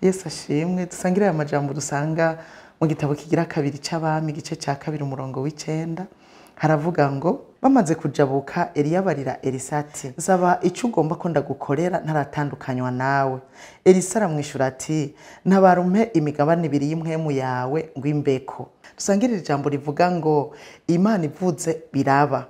Yesu ashimwe dusangire aya majambo dusanga mu gitabo kigira kabiri c'abami igice ca kabiri umurongo w'icenda haravuga ngo bamaze kujabuka Eliya barira Elisa ati nsaba ico ugomba ko ndagukorera ntaratandukanywa nawe. Elisa aramwishura ati ntabarumpe imigabane ibiri y'impwemu yawe ngo imbeko. Dusangire ijambo rivuga ngo Imana ivuze biraba.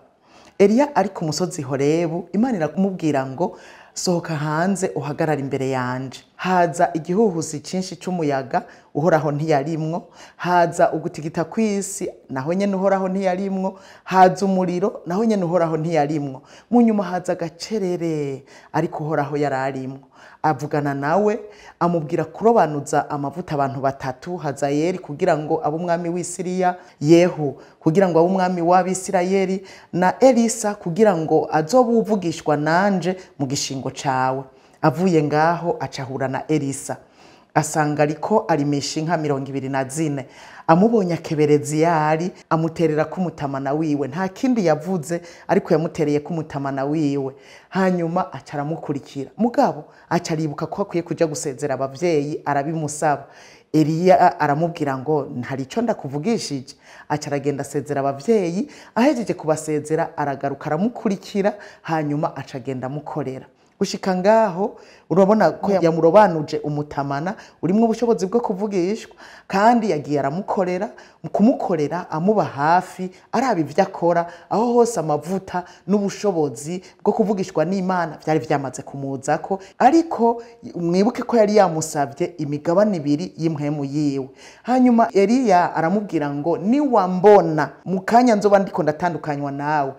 Eliya ari ku musozi Horebu, Imana iramubwira ngo sohoka hanze uhagarara imbere yanje. Haza igihuhusi cinshi c'umuyaga uhoraho ntiyarimwo, haza ugutigita kw'isi naho nyene uhoraho ntiyarimwo, haza umuriro naho nyene uhoraho ntiyarimwo, mu nyuma haza agacerere ariko uhoraho yararimwo. Avugana nawe amubwira kurobanuza amavuta abantu batatu, Hazayeli kugira ngo abe umwami w'Isiriya, Yehu kugira ngo abe umwami w'Abisirayeli, na Elisa kugira ngo azobe uvugishwa nanje mu gishingo cawe. Avuye ngaho acahura na Elisa asanga ariko arimisha inka 24. Amubonye akeberezi yari amuterera kumutamana wiwe, nta kindi yavuze ariko yamutereye kumutamana wiwe. Hanyuma acaramukurikira mugabo acaribuka ko akwiye kuja gusezera abavyeyi, arabimusaba. Eliya aramubwira ngo ntari ico ndakuvugishije. Acaragenda asezera abavyeyi, ahejeje kubasezera aragaruka aramukurikira, hanyuma acagenda amukorera. Gushika ngaho urabona ko yamurobanuje umutamana urimwo ubushobozi bwo kuvugishwa, kandi yagiye aramukorera, mu kumukorera amuba hafi araba ivyo akora, aho hose amavuta n'ubushobozi bwo kuvugishwa n'Imana vyari vyamaze kumuzako. Ariko mwibuke ko yari yamusavye imigabane ibiri y'impwemu yiwe. Hanyuma Eliya aramubwira ngo niwambona mu kanya nzoba ndiko ndatandukanywa nawe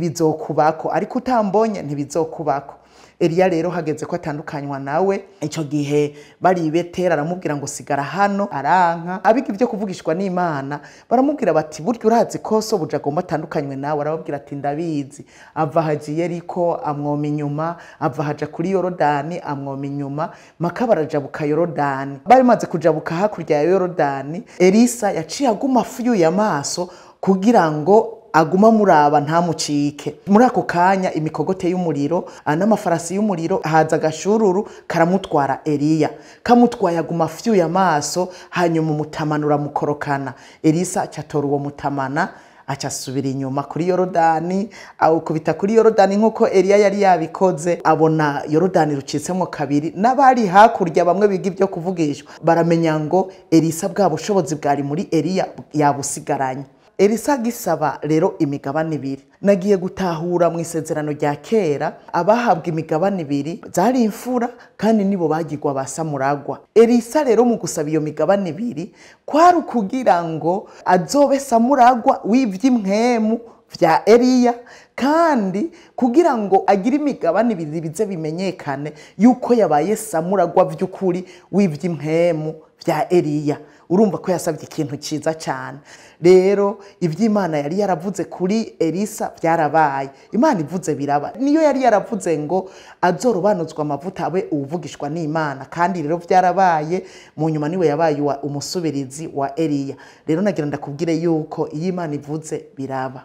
ibizokubako, ariko utambonye ntibizokubako. Eliya rero hageze ko atandukanywa nawe, ico gihe bari Betera aramubwira ngo sigara hano, aranka. Abiga ivyo kuvugishwa n'Imana baramubwira bati burya urazi ko so buja agomba atandukanywe nawe. Arababwira ati ndabizi. Ava haji Yeriko amwoma inyuma, ava haja kuri Yorodani amwoma inyuma, maka barajabuka Yorodani. Bari maze kujabuka hakurya ya Yorodani, Elisa yaciye aguma afuyuye amaso kugira ngo aguma muraba ntamucike. Muri ako kanya imikogote y'umuriro n'amafarasi y'umuriro haza agashururu karamutwara Eliya, kamutwaye aguma afyuye amaso, hanyuma umutamana uramukorokana. Elisa acatora uwo mutamana acasubira inyuma kuri Yorodani, awukubita kuri Yorodani nkuko Eliya yari yabikoze. Abona Yorodani rucitsemwo kabiri, n'abari hakurya bamwe biga ivyo kuvugishwa baramenya ngo Elisa bwa bushobozi bwari muri Eliya yabusigaranye. Elisa gisaba rero imigabane ibiri. Nagiye gutahura mu isezerano rya kera abahabwa imigabane ibiri zari imfura kandi nibo bagirwa basamuragwa. Elisa rero mu gusaba iyo migabane ibiri kwari kugira ngo azobe samuragwa w'ivy'impwemu vya Eliya, kandi kugira ngo agire imigabane ibiri bize bimenyekane yuko yabaye samuragwa vy'ukuri w'ivy'impwemu vya Eliya. Urumva ko yasabye ikintu ciza cyane. Rero ivy'Imana yari yaravuze kuri Elisa vyarabaye. Imana ivuze biraba. Niyo yari yaravuze ngo azorobanuzwa amavuta abe uvugishwa n'Imana, kandi rero vyarabaye. Mu nyuma niwe yabaye umusubirizi wa Eliya. Rero nagira ndakubwire yuko iyo Imana ivuze biraba.